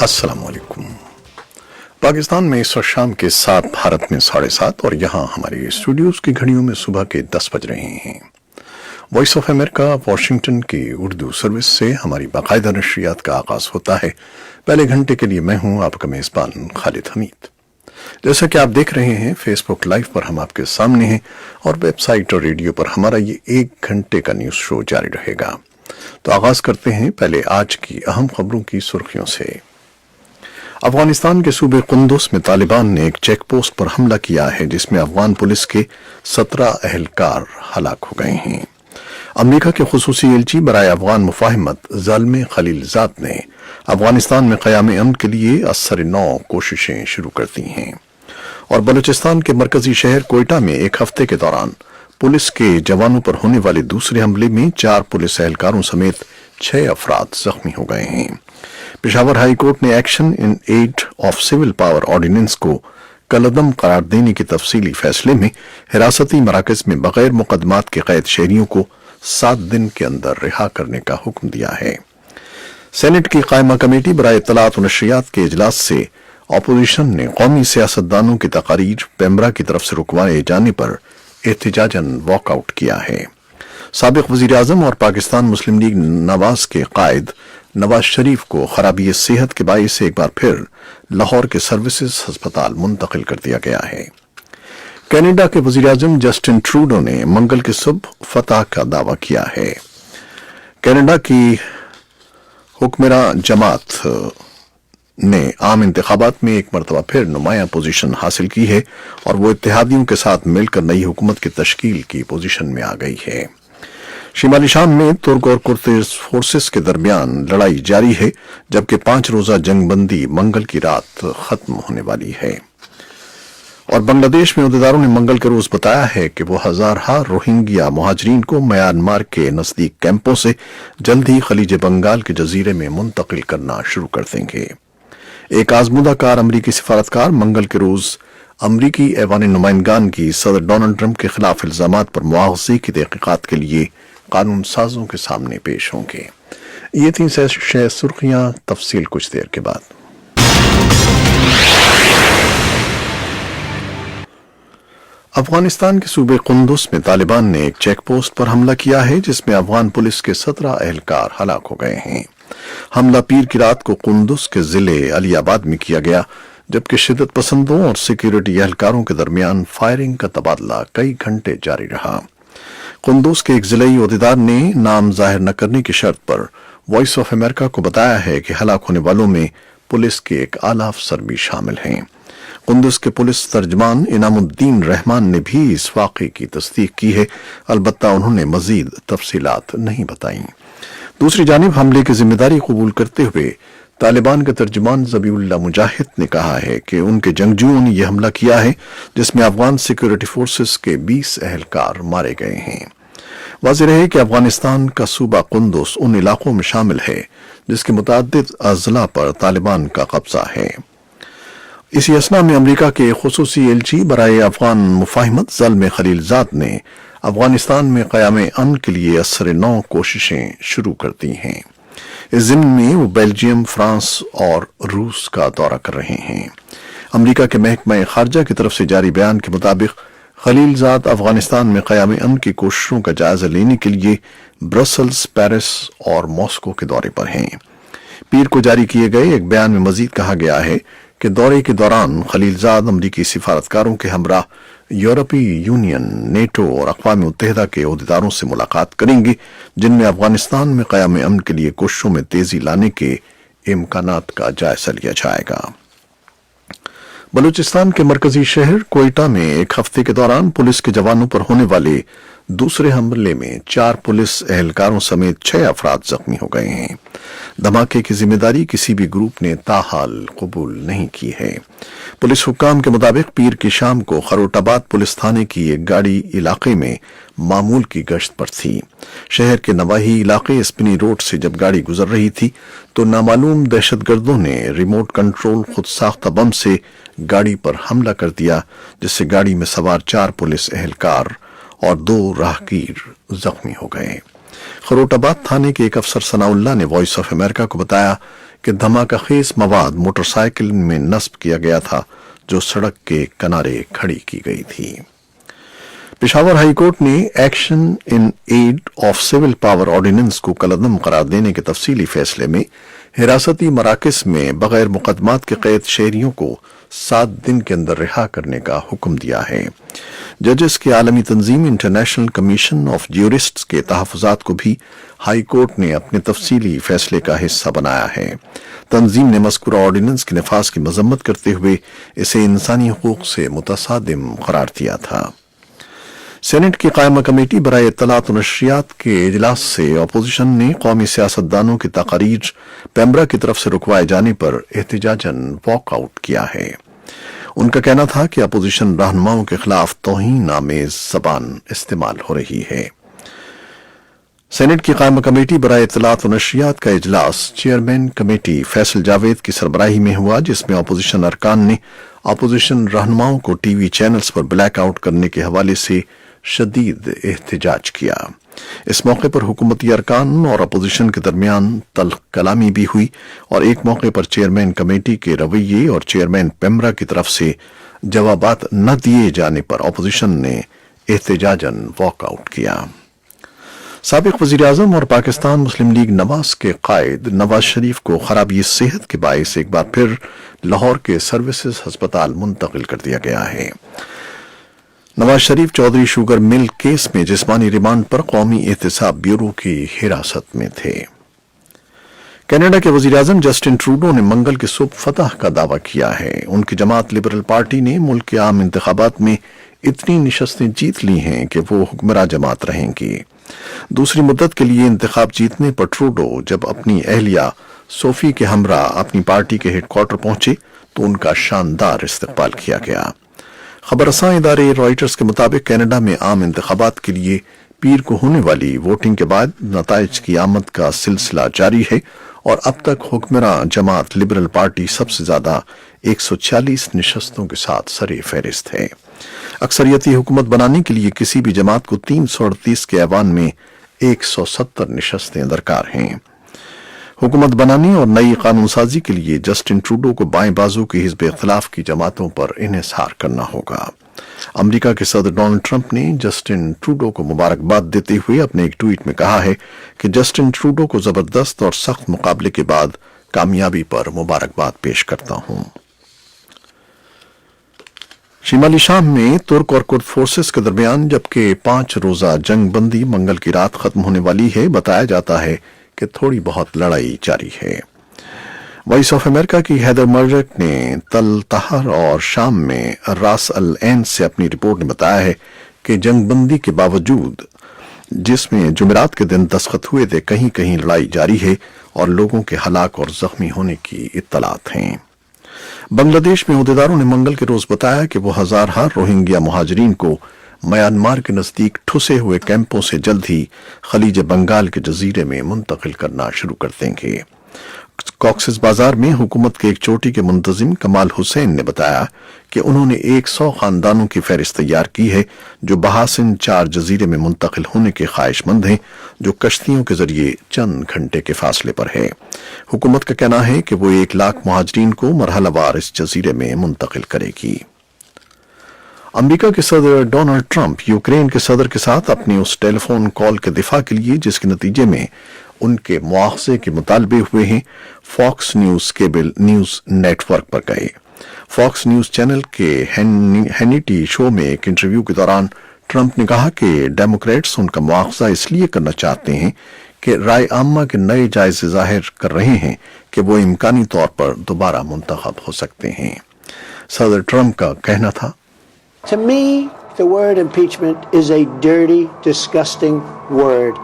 السلام علیکم۔ پاکستان میں اس وقت شام کے 7، بھارت میں 7:30 اور یہاں ہماری اسٹوڈیوز کی گھڑیوں میں صبح کے 10 بج رہے ہیں۔ وائس آف امریکہ واشنگٹن کی اردو سروس سے ہماری باقاعدہ نشریات کا آغاز ہوتا ہے۔ پہلے گھنٹے کے لیے میں ہوں آپ کا میزبان خالد حمید۔ جیسا کہ آپ دیکھ رہے ہیں فیس بک لائیو پر ہم آپ کے سامنے ہیں اور ویب سائٹ اور ریڈیو پر ہمارا یہ 1 گھنٹے کا نیوز شو جاری رہے گا۔ تو آغاز کرتے ہیں پہلے آج کی اہم خبروں کی سرخیوں سے۔ افغانستان کے صوبے قندوز میں طالبان نے ایک چیک پوسٹ پر حملہ کیا ہے جس میں افغان پولیس کے 17 اہلکار ہلاک ہو گئے ہیں۔ امریکہ کے خصوصی ایلچی برائے افغان مفاہمت زلمے خلیل زاد نے افغانستان میں قیام امن کے لیے اثر نو کوششیں شروع کر دی ہیں۔ اور بلوچستان کے مرکزی شہر کوئٹہ میں ایک ہفتے کے دوران پولیس کے جوانوں پر ہونے والے دوسرے حملے میں 4 پولیس اہلکاروں سمیت 6 افراد زخمی ہو گئے ہیں۔ پشاور ہائی کورٹ نے action in aid of civil power ordinance کو کالعدم قرار دینے کے تفصیلی فیصلے میں حراستی مراکز میں بغیر مقدمات کے قید شہریوں کو 7 دن کے اندر رہا کرنے کا حکم دیا ہے۔ سینٹ کی قائمہ کمیٹی برائے اطلاعات و نشریات کے اجلاس سے اپوزیشن نے قومی سیاستدانوں کی تقاریر پیمرا کی طرف سے رکوائے جانے پر احتجاجاً واک آؤٹ کیا ہے۔ سابق وزیر اعظم اور پاکستان مسلم لیگ نواز کے قائد نواز شریف کو خرابی صحت کے باعث ایک بار پھر لاہور کے سروسز ہسپتال منتقل کر دیا گیا ہے۔ کینیڈا کے وزیر اعظم جسٹن ٹروڈو نے منگل کی صبح فتح کا دعویٰ کیا ہے۔ کینیڈا کی حکمراں جماعت نے عام انتخابات میں ایک مرتبہ پھر نمایاں پوزیشن حاصل کی ہے اور وہ اتحادیوں کے ساتھ مل کر نئی حکومت کی تشکیل کی پوزیشن میں آ گئی ہے۔ شمالی شام میں ترک اور کرد فورسز کے درمیان لڑائی جاری ہے جبکہ 5 روزہ جنگ بندی منگل کی رات ختم ہونے والی ہے۔ اور بنگلہ دیش میں عہدیداروں نے منگل کے روز بتایا ہے کہ وہ ہزارہا روہنگیا مہاجرین کو میانمار کے نزدیک کیمپوں سے جلد ہی خلیج بنگال کے جزیرے میں منتقل کرنا شروع کر دیں گے۔ ایک آزمودہ کار امریکی سفارتکار منگل کے روز امریکی ایوان نمائندگان کی صدر ڈونلڈ ٹرمپ کے خلاف الزامات پر مواخذے کی تحقیقات کے لیے قانون سازوں کے سامنے پیش ہوں گے۔ یہ تھیں سرخیاں، تفصیل کچھ دیر کے بعد۔ افغانستان کے صوبے قندوز میں طالبان نے ایک چیک پوسٹ پر حملہ کیا ہے جس میں افغان پولیس کے 17 اہلکار ہلاک ہو گئے ہیں۔ حملہ پیر کی رات کو قندوز کے ضلع علی آباد میں کیا گیا جبکہ شدت پسندوں اور سیکیورٹی اہلکاروں کے درمیان فائرنگ کا تبادلہ کئی گھنٹے جاری رہا۔ قندوز کے ایک ضلعی عہدیدار نے نام ظاہر نہ کرنے کی شرط پر وائس آف امریکہ کو بتایا ہے کہ ہلاک ہونے والوں میں پولیس کے ایک اعلیٰ افسر بھی شامل ہیں۔ قندوز کے پولیس ترجمان انعام الدین رحمان نے بھی اس واقعے کی تصدیق کی ہے، البتہ انہوں نے مزید تفصیلات نہیں بتائیں۔ دوسری جانب حملے کی ذمہ داری قبول کرتے ہوئے طالبان کے ترجمان ذبیح اللہ مجاہد نے کہا ہے کہ ان کے جنگجوؤں نے یہ حملہ کیا ہے جس میں افغان سیکیورٹی فورسز کے 20 اہلکار مارے گئے ہیں۔ واضح رہے کہ افغانستان کا صوبہ قندوز ان علاقوں میں شامل ہے جس کے متعدد اضلاع پر طالبان کا قبضہ ہے۔ اسی اثنا میں امریکہ کے خصوصی ایلچی برائے افغان مفاہمت زلمے خلیل زاد نے افغانستان میں قیام امن کے لیے اثر نو کوششیں شروع کر دی ہیں۔ اس ضمن میں وہ بیلجیم، فرانس اور روس کا دورہ کر رہے ہیں۔ امریکہ کے محکمہ خارجہ کی طرف سے جاری بیان کے مطابق خلیل زاد افغانستان میں قیام امن کی کوششوں کا جائزہ لینے کے لیے برسلز، پیرس اور ماسکو کے دورے پر ہیں۔ پیر کو جاری کیے گئے ایک بیان میں مزید کہا گیا ہے کہ دورے کے دوران خلیل زاد امریکی سفارتکاروں کے ہمراہ یورپی یونین، نیٹو اور اقوام متحدہ کے عہدیداروں سے ملاقات کریں گے جن میں افغانستان میں قیام امن کے لیے کوششوں میں تیزی لانے کے امکانات کا جائزہ لیا جائے گا۔ بلوچستان کے مرکزی شہر کوئٹہ میں ایک ہفتے کے دوران پولیس کے جوانوں پر ہونے والے دوسرے حملے میں 4 پولیس اہلکاروں سمیت 6 افراد زخمی ہو گئے ہیں۔ دھماکے کی ذمہ داری کسی بھی گروپ نے تاحال قبول نہیں کی ہے۔ پولیس حکام کے مطابق پیر کی شام کو خروٹ آباد پولیس تھانے کی ایک گاڑی علاقے میں معمول کی گشت پر تھی۔ شہر کے نواحی علاقے اسپنی روڈ سے جب گاڑی گزر رہی تھی تو نامعلوم دہشت گردوں نے ریموٹ کنٹرول خود ساختہ بم سے گاڑی پر حملہ کر دیا جس سے گاڑی میں سوار 4 پولیس اہلکار اور 2 راہگیر زخمی ہو گئے۔ خروٹ آباد تھانے کے ایک افسر ثناء اللہ نے وائس آف امریکہ کو بتایا کہ دھماکہ خیز مواد موٹر سائیکل میں نصب کیا گیا تھا جو سڑک کے کنارے کھڑی کی گئی تھی۔ پشاور ہائی کورٹ نے action in aid of civil power ordinance کو کالعدم قرار دینے کے تفصیلی فیصلے میں حراستی مراکز میں بغیر مقدمات کے قید شہریوں کو 7 دن کے اندر رہا کرنے کا حکم دیا ہے۔ ججز کی عالمی تنظیم انٹرنیشنل کمیشن آف جیورسٹس کے تحفظات کو بھی ہائی کورٹ نے اپنے تفصیلی فیصلے کا حصہ بنایا ہے۔ تنظیم نے مذکورہ آرڈیننس کے نفاذ کی مذمت کرتے ہوئے اسے انسانی حقوق سے متصادم قرار دیا تھا۔ سینٹ کی قائمہ کمیٹی برائے اطلاعات و نشریات کے اجلاس سے اپوزیشن نے قومی سیاستدانوں کی تقاریر پیمبرا کی طرف سے رکوائے جانے پر احتجاجاً واک آؤٹ کیا ہے۔ ان کا کہنا تھا کہ اپوزیشن رہنماؤں کے خلاف توہین آمیز زبان استعمال ہو رہی ہے۔ سینٹ کی قائمہ کمیٹی برائے اطلاعات و نشریات کا اجلاس چیئرمین کمیٹی فیصل جاوید کی سربراہی میں ہوا، جس میں اپوزیشن ارکان نے اپوزیشن رہنماؤں کو ٹی وی چینلز پر بلیک آؤٹ کرنے کے حوالے سے شدید احتجاج کیا۔ اس موقع پر حکومتی ارکان اور اپوزیشن کے درمیان تلخ کلامی بھی ہوئی اور ایک موقع پر چیئرمین کمیٹی کے رویے اور چیئرمین پیمبرا کی طرف سے جوابات نہ دیے جانے پر اپوزیشن نے احتجاجاً واک آؤٹ کیا۔ سابق وزیر اعظم اور پاکستان مسلم لیگ نواز کے قائد نواز شریف کو خرابی صحت کے باعث ایک بار پھر لاہور کے سروسز ہسپتال منتقل کر دیا گیا ہے۔ Nawaz Sharif Chaudhry sugar mill case میں جسمانی ریمانڈ پر قومی احتساب بیورو کی حراست میں تھے۔ کینیڈا کے وزیر اعظم جسٹن ٹروڈو نے منگل کی صبح فتح کا دعویٰ کیا ہے۔ ان کی جماعت لبرل پارٹی نے ملک کے عام انتخابات میں اتنی نشستیں جیت لی ہیں کہ وہ حکمراں جماعت رہیں گی۔ دوسری مدت کے لیے انتخاب جیتنے پر ٹروڈو جب اپنی اہلیہ صوفی کے ہمراہ اپنی پارٹی کے ہیڈ کوارٹر پہنچے تو ان کا شاندار استقبال کیا گیا۔ خبر رساں ادارے رائٹرز کے مطابق کینیڈا میں عام انتخابات کے لیے پیر کو ہونے والی ووٹنگ کے بعد نتائج کی آمد کا سلسلہ جاری ہے اور اب تک حکمراں جماعت لبرل پارٹی سب سے زیادہ 146 نشستوں کے ساتھ سر فہرست ہے۔ اکثریتی حکومت بنانے کے لیے کسی بھی جماعت کو 338 کے ایوان میں 170 نشستیں درکار ہیں۔ حکومت بنانے اور نئی قانون سازی کے لیے جسٹن ٹروڈو کو بائیں بازو کی حزب اختلاف کی جماعتوں پر انحصار کرنا ہوگا۔ امریکہ کے صدر ڈونلڈ ٹرمپ نے جسٹن ٹروڈو کو مبارکباد دیتے ہوئے اپنے ایک ٹویٹ میں کہا ہے کہ جسٹن ٹروڈو کو زبردست اور سخت مقابلے کے بعد کامیابی پر مبارکباد پیش کرتا ہوں۔ شمالی شام میں ترک اور کرد فورسز کے درمیان جبکہ 5 روزہ جنگ بندی منگل کی رات ختم ہونے والی ہے، بتایا جاتا ہے کہ تھوڑی بہت لڑائی جاری ہے۔ وائس آف امریکہ کی ہیدر مرڈک نے تل تہر اور شام میں راس العین سے اپنی رپورٹ میں بتایا ہے کہ جنگ بندی کے باوجود جس میں جمعرات کے دن دستخط ہوئے تھے، کہیں کہیں لڑائی جاری ہے اور لوگوں کے ہلاک اور زخمی ہونے کی اطلاعات ہیں۔ بنگلہ دیش میں عہدیداروں نے منگل کے روز بتایا کہ وہ ہزارہ روہنگیا مہاجرین کو میانمار کے نزدیک ٹھسے ہوئے کیمپوں سے جلد ہی خلیج بنگال کے جزیرے میں منتقل کرنا شروع کر دیں گے۔ کاکسس بازار میں حکومت کے ایک چوٹی کے منتظم کمال حسین نے بتایا کہ انہوں نے 100 خاندانوں کی فہرست تیار کی ہے جو بحاسن 4 جزیرے میں منتقل ہونے کے خواہش مند ہیں، جو کشتیوں کے ذریعے چند گھنٹے کے فاصلے پر ہے۔ حکومت کا کہنا ہے کہ وہ 1 لاکھ مہاجرین کو مرحلہ وار اس جزیرے میں منتقل کرے گی۔ امریکہ کے صدر ڈونلڈ ٹرمپ یوکرین کے صدر کے ساتھ اپنی اس ٹیلی فون کال کے دفاع کے لیے جس کے نتیجے میں ان کے مواخذے کے مطالبے ہوئے ہیں، Fox News cable news network پر گئے۔ فاکس نیوز چینل کے ہینیٹی شو میں ایک انٹرویو کے دوران ٹرمپ نے کہا کہ ڈیموکریٹس ان کا مواخذہ اس لیے کرنا چاہتے ہیں کہ رائے عامہ کے نئے جائزے ظاہر کر رہے ہیں کہ وہ امکانی طور پر دوبارہ منتخب ہو سکتے ہیں۔ صدر ٹرمپ کا کہنا تھا، To me, the word impeachment is a dirty, disgusting word.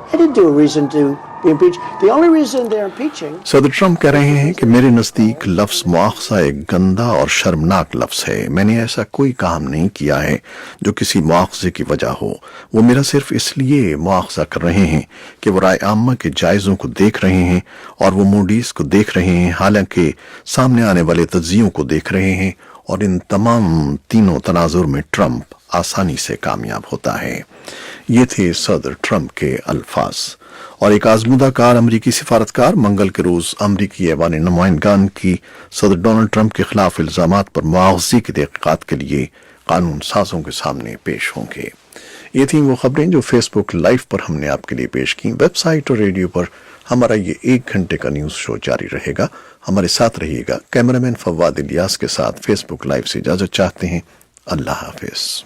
I didn't do a reason to be impeached. The only reason they're impeaching... صدر ٹرمپ کہہ رہے ہیں کہ میرے نزدیک لفظ مواخذہ ایک گندا اور شرمناک لفظ ہے۔ میں نے ایسا کوئی کام نہیں کیا ہے جو کسی مواخذے کی وجہ ہو۔ وہ میرا صرف اس لیے مواخذہ کر رہے ہیں کہ وہ رائے عامہ کے جائزوں کو دیکھ رہے ہیں اور وہ موڈیز کو دیکھ رہے ہیں، حالانکہ سامنے آنے والے تجزیوں کو دیکھ رہے ہیں، اور ان تمام تینوں تناظر میں ٹرمپ آسانی سے کامیاب ہوتا ہے۔ یہ تھے صدر ٹرمپ کے الفاظ۔ اور ایک آزمودہ کار امریکی سفارتکار منگل کے روز امریکی ایوان نمائندگان کی صدر ڈونلڈ ٹرمپ کے خلاف الزامات پر مواخذے کی تحقیقات کے لیے قانون سازوں کے سامنے پیش ہوں گے۔ یہ تھیں وہ خبریں جو فیس بک لائیو پر ہم نے آپ کے لیے پیش کی۔ ویب سائٹ اور ریڈیو پر ہمارا یہ 1 گھنٹے کا نیوز شو جاری رہے گا۔ ہمارے ساتھ رہیے گا۔ کیمرامین فواد الیاس کے ساتھ فیس بک لائیو سے اجازت چاہتے ہیں۔ اللہ حافظ۔